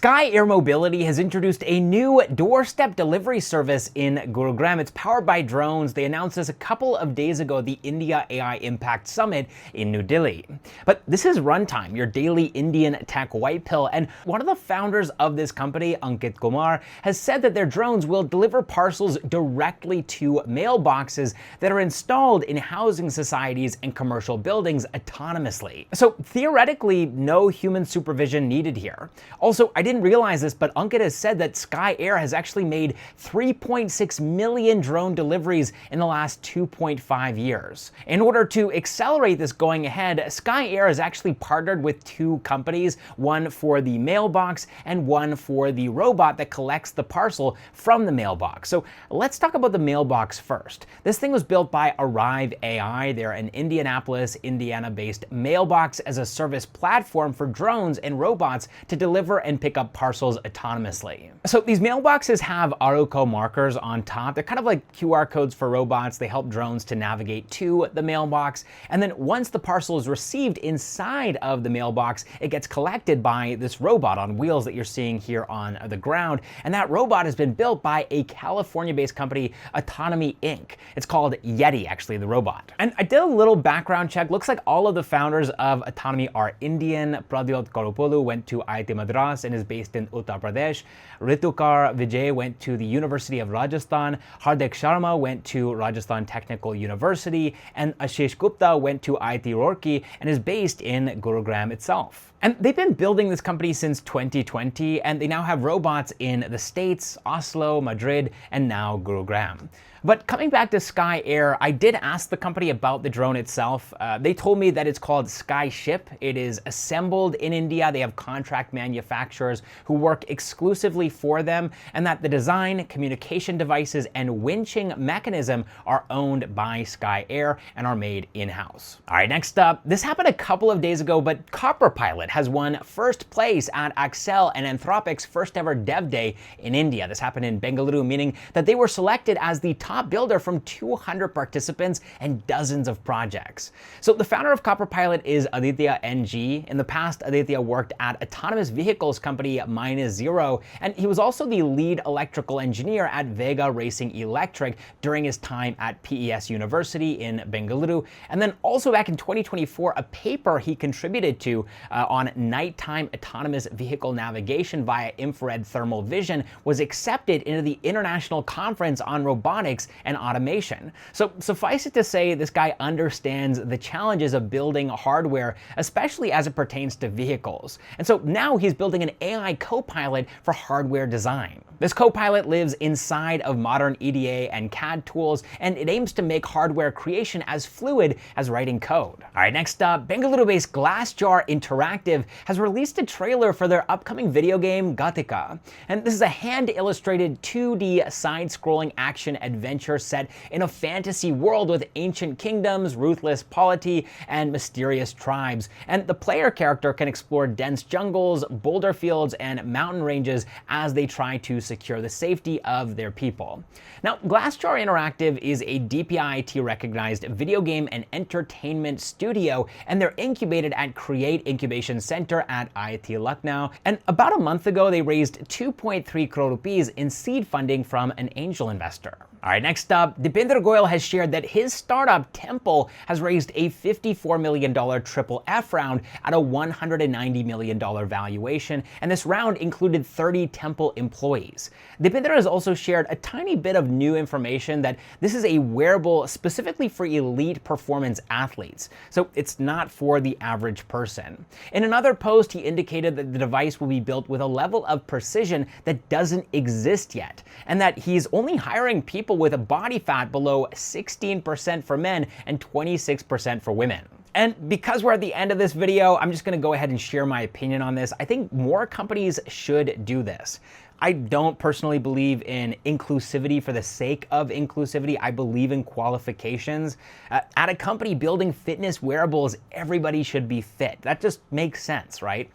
Skye Air Mobility has introduced a new doorstep delivery service in Gurugram. It's powered by drones. They announced this a couple of days ago at the India AI Impact Summit in New Delhi. But this is Runtime, your daily Indian tech white pill, and one of the founders of this company, Ankit Kumar, has said that their drones will deliver parcels directly to mailboxes that are installed in housing societies and commercial buildings autonomously. So theoretically, no human supervision needed here. Also, I didn't realize this, but Ankit has said that Skye Air has actually made 3.6 million drone deliveries in the last 2.5 years. In order to accelerate this going ahead, Skye Air has actually partnered with two companies, one for the mailbox and one for the robot that collects the parcel from the mailbox. So let's talk about the mailbox first. This thing was built by Arrive AI. They're an Indianapolis, Indiana-based mailbox as a service platform for drones and robots to deliver and pick up parcels autonomously. So these mailboxes have Aruko markers on top. They're kind of like QR codes for robots. They help drones to navigate to the mailbox. And then once the parcel is received inside of the mailbox, it gets collected by this robot on wheels that you're seeing here on the ground. And that robot has been built by a California-based company, Ottonomy Inc. It's called Yeti, actually, the robot. And I did a little background check. Looks like all of the founders of Ottonomy are Indian. Pradyot Korupolu went to IIT Madras and is based in Uttar Pradesh. Ritukar Vijay went to the University of Rajasthan. Hardik Sharma went to Rajasthan Technical University. And Ashish Gupta went to IIT Roorkee and is based in Gurugram itself. And they've been building this company since 2020, and they now have robots in the States, Oslo, Madrid, and now Gurugram. But coming back to Skye Air, I did ask the company about the drone itself. They told me that it's called Skyship. It is assembled in India. They have contract manufacturers who work exclusively for them, and that the design, communication devices, and winching mechanism are owned by Skye Air and are made in-house. All right, next up, this happened a couple of days ago, but CopperPilot has won first place at Accel and Anthropic's first ever Dev Day in India. This happened in Bengaluru, meaning that they were selected as the top builder from 200 participants and dozens of projects. So the founder of CopperPilot is Aditya N G. In the past, Aditya worked at autonomous vehicles company -0, and he was also the lead electrical engineer at Vega Racing Electric during his time at PES University in Bengaluru. And then also back in 2024, a paper he contributed to on nighttime autonomous vehicle navigation via infrared thermal vision was accepted into the International Conference on Robotics and Automation. So suffice it to say, this guy understands the challenges of building hardware, especially as it pertains to vehicles. And so now he's building an AI copilot for hardware design. This copilot lives inside of modern EDA and CAD tools, and it aims to make hardware creation as fluid as writing code. All right, next up, Bengaluru-based Glassjar Interactive has released a trailer for their upcoming video game, Gothika. And this is a hand-illustrated 2D side-scrolling action adventure set in a fantasy world with ancient kingdoms, ruthless polity, and mysterious tribes. And the player character can explore dense jungles, boulder fields, and mountain ranges as they try to secure the safety of their people. Now, Glassjar Interactive is a DPIIT recognized video game and entertainment studio, and they're incubated at Create Incubation Center at IIT Lucknow. And about a month ago, they raised 2.3 crore rupees in seed funding from an angel investor. All right, next up, Deepinder Goyal has shared that his startup Temple has raised a $54 million triple F round at a $190 million valuation, and this round included 30 Temple employees. Deepinder has also shared a tiny bit of new information that this is a wearable specifically for elite performance athletes, so it's not for the average person. In another post, he indicated that the device will be built with a level of precision that doesn't exist yet, and that he's only hiring people with a body fat below 16% for men and 26% for women. And because we're at the end of this video, I'm just gonna go ahead and share my opinion on this. I think more companies should do this. I don't personally believe in inclusivity for the sake of inclusivity. I believe in qualifications. At a company building fitness wearables, everybody should be fit. That just makes sense, right?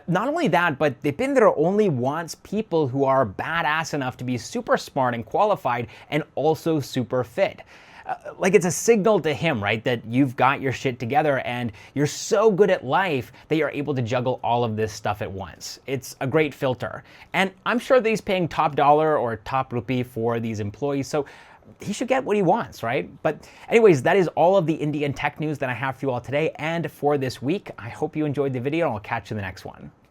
Not only that, but Deepinder only wants people who are badass enough to be super smart and qualified and also super fit. like it's a signal to him, right, that you've got your shit together and you're so good at life that you're able to juggle all of this stuff at once. It's a great filter. And I'm sure that he's paying top dollar or top rupee for these employees, so he should get what he wants, right? But anyways, that is all of the Indian tech news that I have for you all today and for this week. I hope you enjoyed the video, and I'll catch you in the next one.